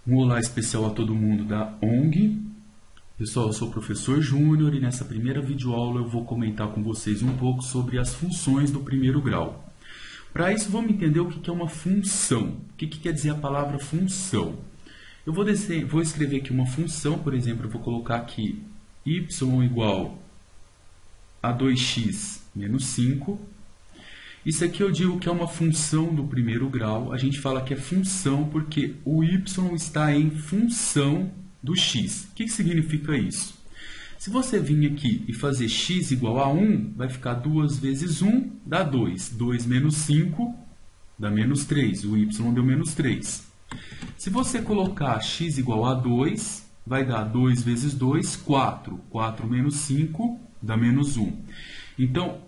Um olá especial a todo mundo da ONG. Pessoal, eu sou o professor Júnior e nessa primeira videoaula eu vou comentar com vocês um pouco sobre as funções do primeiro grau. Para isso, vamos entender o que é uma função. O que quer dizer a palavra função? Eu vou escrever aqui uma função, por exemplo, eu vou colocar aqui y igual a 2x menos 5. Isso aqui eu digo que é uma função do primeiro grau. A gente fala que é função porque o y está em função do x. O que significa isso? Se você vir aqui e fazer x igual a 1, vai ficar 2 vezes 1 dá 2. 2 menos 5 dá menos 3. O y deu menos 3. Se você colocar x igual a 2, vai dar 2 vezes 2, 4. 4 menos 5 dá menos 1. Então,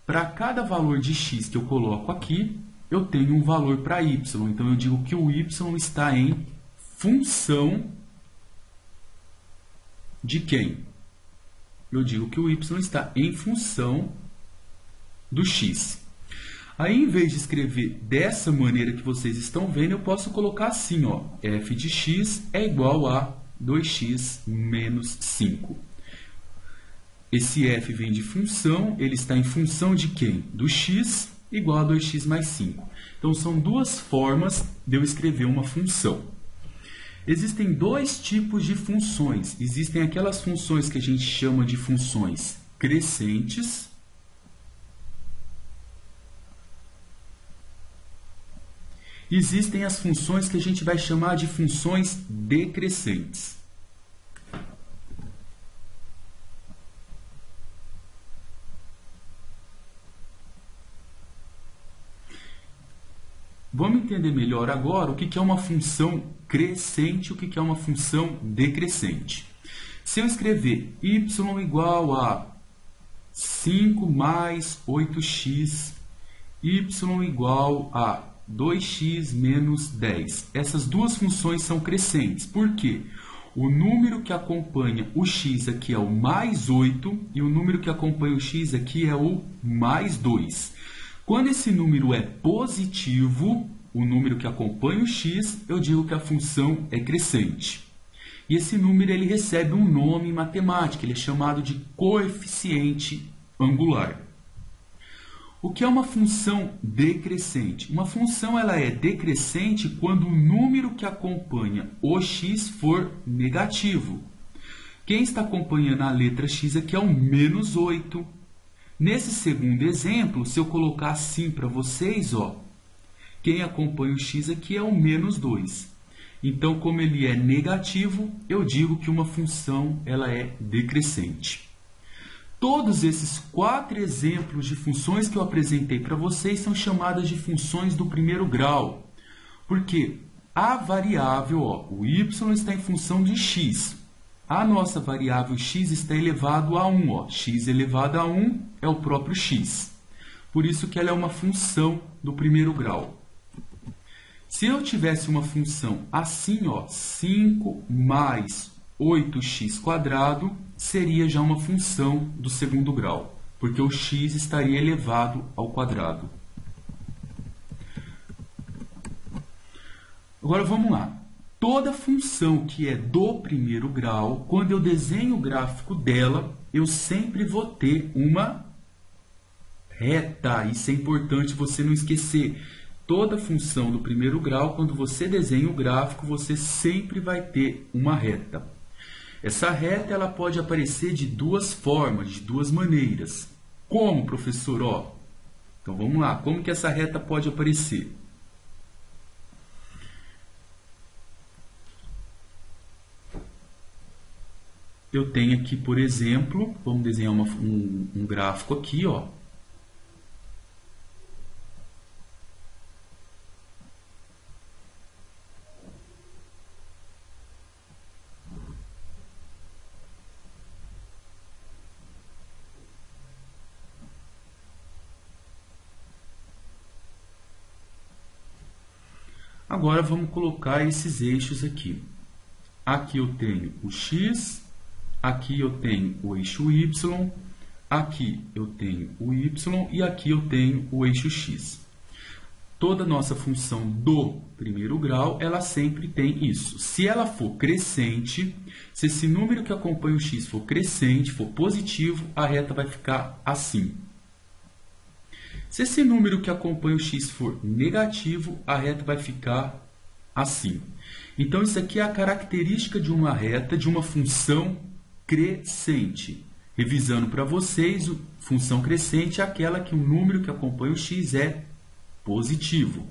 para cada valor de x que eu coloco aqui, eu tenho um valor para y. Então, eu digo que o y está em função de quem? Eu digo que o y está em função do x. Aí, em vez de escrever dessa maneira que vocês estão vendo, eu posso colocar assim, ó, f de x é igual a 2x menos 5. Esse f vem de função, ele está em função de quem? Do x, igual a 2x mais 5. Então, são duas formas de eu escrever uma função. Existem dois tipos de funções. Existem aquelas funções que a gente chama de funções crescentes. Existem as funções que a gente vai chamar de funções decrescentes. Vamos entender melhor agora o que é uma função crescente e o que é uma função decrescente. Se eu escrever y igual a 5 mais 8x, y igual a 2x menos 10. Essas duas funções são crescentes. Por quê? O número que acompanha o x aqui é o mais 8 e o número que acompanha o x aqui é o mais 2. Quando esse número é positivo, o número que acompanha o x, eu digo que a função é crescente. E esse número ele recebe um nome em matemática, ele é chamado de coeficiente angular. O que é uma função decrescente? Uma função ela é decrescente quando o número que acompanha o x for negativo. Quem está acompanhando a letra x aqui é o menos 8. Nesse segundo exemplo, se eu colocar assim para vocês, ó, quem acompanha o x aqui é o menos 2. Então, como ele é negativo, eu digo que uma função ela é decrescente. Todos esses 4 exemplos de funções que eu apresentei para vocês são chamadas de funções do primeiro grau. Porque a variável, ó, o y está em função de x. A nossa variável x está elevado a 1. Ó. X elevado a 1 é o próprio x. Por isso que ela é uma função do primeiro grau. Se eu tivesse uma função assim, ó, 5 mais 8x², seria já uma função do segundo grau, porque o x estaria elevado ao quadrado. Agora vamos lá. Toda função que é do primeiro grau, quando eu desenho o gráfico dela, eu sempre vou ter uma reta. Isso é importante você não esquecer. Toda função do primeiro grau, quando você desenha o gráfico, você sempre vai ter uma reta. Essa reta ela pode aparecer de duas formas, de duas maneiras. Como, professor? Ó, então vamos lá. Como que essa reta pode aparecer? Eu tenho aqui, por exemplo, vamos desenhar um gráfico aqui, ó. Agora vamos colocar esses eixos aqui. Aqui eu tenho o x, aqui eu tenho o eixo y, aqui eu tenho o y e aqui eu tenho o eixo x. toda nossa função do primeiro grau, ela sempre tem isso. Se ela for crescente, se esse número que acompanha o x for crescente, for positivo, a reta vai ficar assim. Se esse número que acompanha o x for negativo, a reta vai ficar assim. Então, isso aqui é a característica de uma reta, de uma função crescente. Revisando para vocês, a função crescente é aquela que o número que acompanha o x é positivo.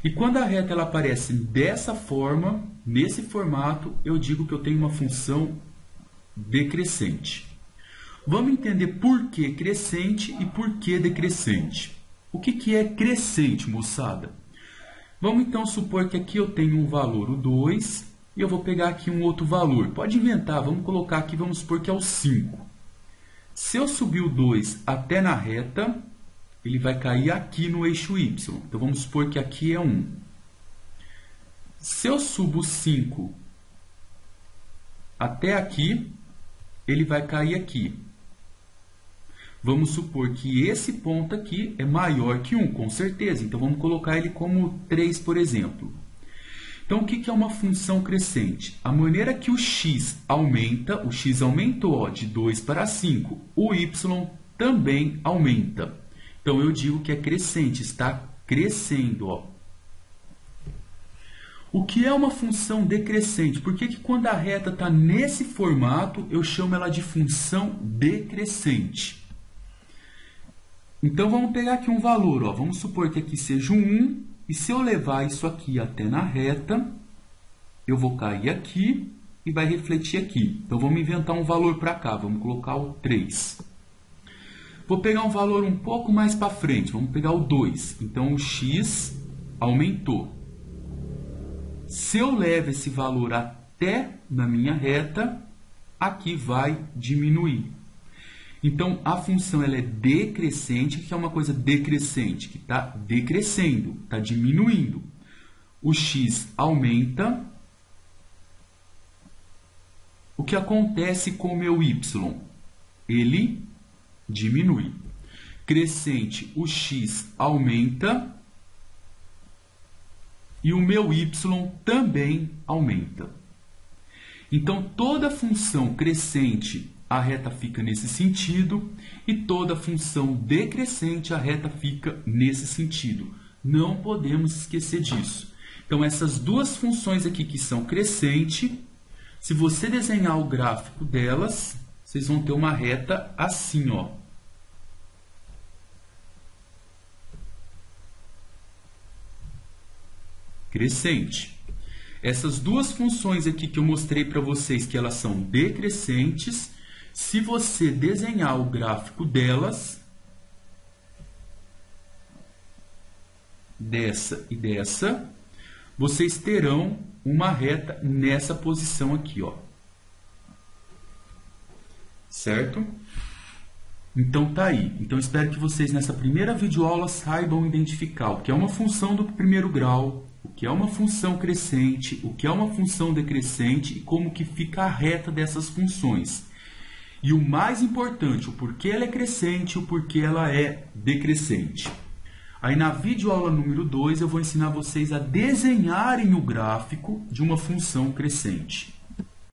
E quando a reta ela aparece dessa forma, nesse formato, eu digo que eu tenho uma função decrescente. Vamos entender por que crescente e por que decrescente. O que é crescente, moçada? Vamos então supor que aqui eu tenho um valor, o 2, e eu vou pegar aqui um outro valor. Pode inventar, vamos colocar aqui, vamos supor que é o 5. Se eu subir o 2 até na reta, ele vai cair aqui no eixo y. Então, vamos supor que aqui é 1. Se eu subo o 5 até aqui, ele vai cair aqui. Vamos supor que esse ponto aqui é maior que 1, com certeza. Então, vamos colocar ele como 3, por exemplo. Então, o que é uma função crescente? A maneira que o x aumenta, o x aumentou de 2 para 5, o y também aumenta. Então, eu digo que é crescente, está crescendo. Ó. O que é uma função decrescente? Por que quando a reta está nesse formato, eu chamo ela de função decrescente? Então, vamos pegar aqui um valor. Ó. Vamos supor que aqui seja um 1, e se eu levar isso aqui até na reta, eu vou cair aqui e vai refletir aqui. Então, vamos inventar um valor para cá. Vamos colocar o 3. Vou pegar um valor um pouco mais para frente. Vamos pegar o 2. Então, o x aumentou. Se eu levo esse valor até na minha reta, aqui vai diminuir. Então, a função ela é decrescente. O que é uma coisa decrescente? Que está decrescendo, está diminuindo. O x aumenta. O que acontece com o meu y? Ele diminui. Crescente, o x aumenta. E o meu y também aumenta. Então, toda função crescente, a reta fica nesse sentido, e toda função decrescente, a reta fica nesse sentido. Não podemos esquecer disso. Então, essas duas funções aqui que são crescente, se você desenhar o gráfico delas, vocês vão ter uma reta assim, ó. Crescente. Essas duas funções aqui que eu mostrei para vocês, que elas são decrescentes, se você desenhar o gráfico delas, dessa e dessa, vocês terão uma reta nessa posição aqui, ó. Certo? Então, tá aí. Então, espero que vocês, nessa primeira videoaula, saibam identificar o que é uma função do primeiro grau, o que é uma função crescente, o que é uma função decrescente e como que fica a reta dessas funções. E o mais importante, o porquê ela é crescente e o porquê ela é decrescente. Aí na videoaula número 2 eu vou ensinar vocês a desenharem o gráfico de uma função crescente.